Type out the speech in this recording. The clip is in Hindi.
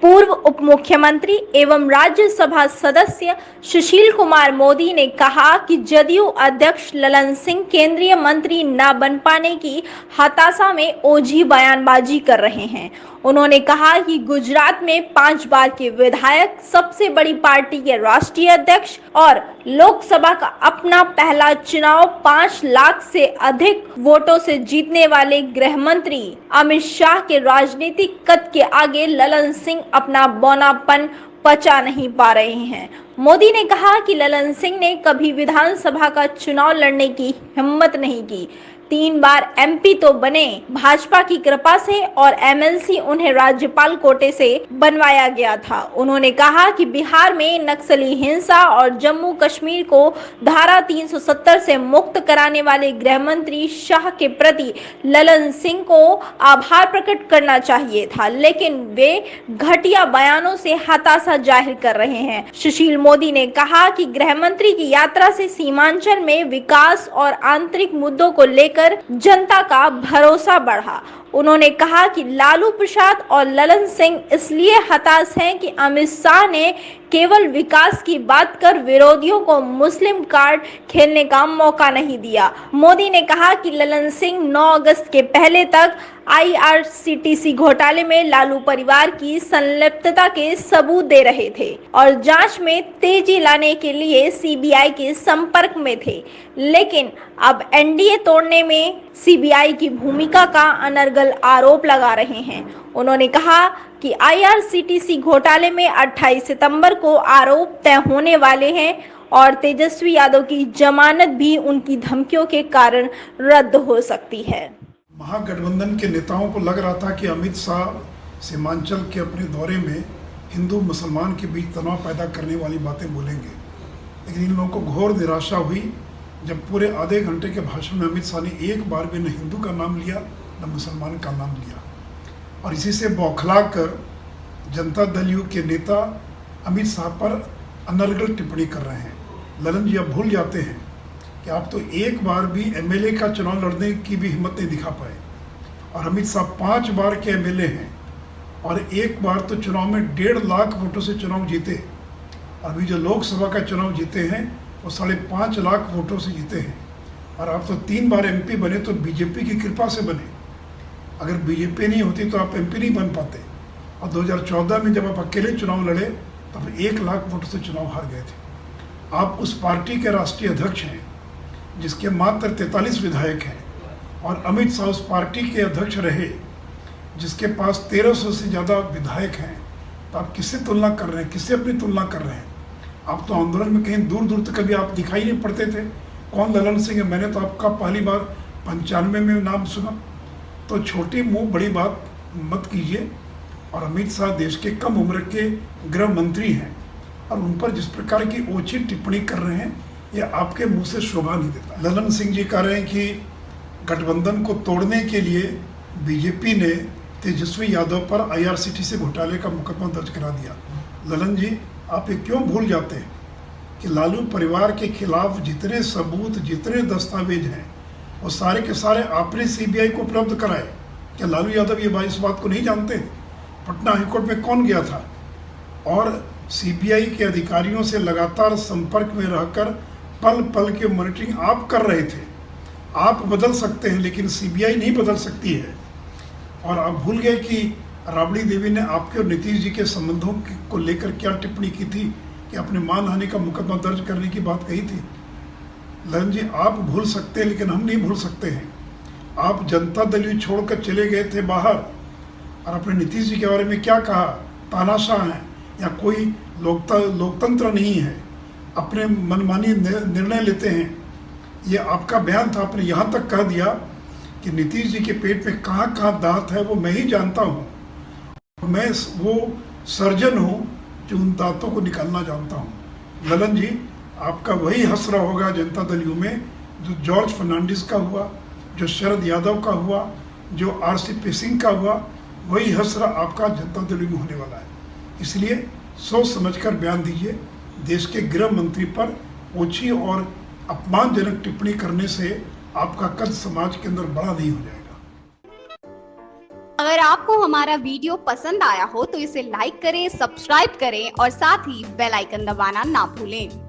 पूर्व उप मुख्यमंत्री एवं राज्यसभा सदस्य सुशील कुमार मोदी ने कहा कि जदयू अध्यक्ष ललन सिंह केंद्रीय मंत्री न बन पाने की हताशा में ओझी बयानबाजी कर रहे हैं। उन्होंने कहा कि गुजरात में 5 बार के विधायक, सबसे बड़ी पार्टी के राष्ट्रीय अध्यक्ष और लोकसभा का अपना पहला चुनाव 5 लाख से अधिक वोटों से जीतने वाले गृह मंत्री अमित शाह के राजनीतिक कद के आगे ललन सिंह अपना बौनापन पचा नहीं पा रहे हैं। मोदी ने कहा कि ललन सिंह ने कभी विधानसभा का चुनाव लड़ने की हिम्मत नहीं की। 3 बार एमपी तो बने भाजपा की कृपा से और एमएलसी उन्हें राज्यपाल कोटे से बनवाया गया था। उन्होंने कहा कि बिहार में नक्सली हिंसा और जम्मू कश्मीर को धारा 370 से मुक्त कराने वाले गृह मंत्री शाह के प्रति ललन सिंह को आभार प्रकट करना चाहिए था, लेकिन वे घटिया बयानों से हताशा जाहिर कर रहे हैं। सुशील मोदी ने कहा कि गृह मंत्री की यात्रा से सीमांचल में विकास और आंतरिक मुद्दों को लेकर जनता का भरोसा बढ़ा। उन्होंने कहा कि लालू प्रसाद और ललन सिंह इसलिए हताश हैं कि अमित शाह ने केवल विकास की बात कर विरोधियों को मुस्लिम कार्ड खेलने का मौका नहीं दिया। मोदी ने कहा कि ललन सिंह 9 अगस्त के पहले तक आईआरसीटीसी घोटाले में लालू परिवार की संलिप्तता के सबूत दे रहे थे और जांच में तेजी लाने के लिए सीबीआई के संपर्क में थे, लेकिन अब एनडीए तोड़ने में सीबीआई की भूमिका का अनर्गल आरोप लगा रहे हैं। उन्होंने कहा कि आईआरसीटीसी घोटाले में 28 सितंबर को आरोप तय होने वाले हैं और तेजस्वी यादव की जमानत भी उनकी धमकियों के कारण रद्द हो सकती है। महागठबंधन के नेताओं को लग रहा था कि अमित शाह सीमांचल के अपने दौरे में हिंदू मुसलमान के बीच तनाव पैदा करने वाली बातें बोलेंगे, लेकिन इन लोगों को घोर निराशा हुई जब पूरे आधे घंटे के भाषण में अमित शाह ने एक बार भी न हिंदू का नाम लिया न मुसलमान का नाम लिया। और इसी से बौखला कर जनता दल यू के नेता अमित शाह पर अनर्गल टिप्पणी कर रहे हैं। ललन जी अब भूल जाते हैं कि आप तो एक बार भी एमएलए का चुनाव लड़ने की भी हिम्मत नहीं दिखा पाए और अमित शाह 5 बार के एमएलए हैं और एक बार तो चुनाव में 1.5 लाख वोटों से चुनाव जीते। अभी जो लोकसभा का चुनाव जीते हैं वो 5.5 लाख वोटों से जीते हैं और आप तो 3 बार एमपी बने तो बीजेपी की कृपा से बने। अगर बीजेपी नहीं होती तो आप एमपी नहीं बन पाते। और 2014 में जब आप अकेले चुनाव लड़े तब 1 लाख वोटों से चुनाव हार गए थे। आप उस पार्टी के राष्ट्रीय अध्यक्ष हैं जिसके मात्र 43 विधायक हैं और अमित शाह उस पार्टी के अध्यक्ष रहे जिसके पास 1300 से ज़्यादा विधायक हैं। तो आप किससे तुलना कर रहे हैं, किससे अपनी तुलना कर रहे हैं? आप तो आंदोलन में कहीं दूर दूर तक कभी आप दिखाई नहीं पड़ते थे। कौन ललन सिंह है? मैंने तो आपका पहली बार 95 में नाम सुना। तो छोटी मुँह बड़ी बात मत कीजिए। और अमित शाह देश के कम उम्र के गृह मंत्री हैं और उन पर जिस प्रकार की ओछी टिप्पणी कर रहे हैं यह आपके मुंह से शोभा नहीं देता। ललन सिंह जी कह रहे हैं कि गठबंधन को तोड़ने के लिए बीजेपी ने तेजस्वी यादव पर आईआरसीटीसी घोटाले का मुकदमा दर्ज करा दिया। ललन जी, आप ये क्यों भूल जाते हैं कि लालू परिवार के खिलाफ जितने सबूत, जितने दस्तावेज हैं वो सारे के सारे आपने सीबीआई को उपलब्ध कराए। क्या लालू यादव ये इस बात को नहीं जानते? पटना हाईकोर्ट में कौन गया था? और सीबीआई के अधिकारियों से लगातार संपर्क में रहकर पल पल के मॉनिटरिंग आप कर रहे थे। आप बदल सकते हैं लेकिन सीबीआई नहीं बदल सकती है। और आप भूल गए कि राबड़ी देवी ने आपके और नीतीश जी के संबंधों को लेकर क्या टिप्पणी की थी कि अपने मानहानि का मुकदमा दर्ज करने की बात कही थी। ललन जी, आप भूल सकते हैं लेकिन हम नहीं भूल सकते हैं। आप जनता दल यू छोड़कर चले गए थे बाहर और अपने नीतीश जी के बारे में क्या कहा? तानाशाह हैं या कोई लोकतंत्र नहीं है, अपने मनमानी निर्णय लेते हैं। ये आपका बयान था। आपने यहाँ तक कह दिया कि नीतीश जी के पेट में कहाँ कहाँ दांत है वो मैं ही जानता हूँ। मैं वो सर्जन हूँ जो उन दांतों को निकालना जानता हूँ। ललन जी, आपका वही हसरा होगा जनता दल यू में जो जॉर्ज फर्नांडिस का हुआ, जो शरद यादव का हुआ, जो आरसीपी सिंह का हुआ, वही हसरा आपका जनता दल यू में होने वाला है। इसलिए सोच समझकर बयान दीजिए। देश के गृह मंत्री पर ओछी और अपमानजनक टिप्पणी करने से आपका कद समाज के अंदर बड़ा नहीं हो जाएगा। अगर आपको हमारा वीडियो पसंद आया हो तो इसे लाइक करें, सब्सक्राइब करें और साथ ही बेल आइकन दबाना ना भूलें।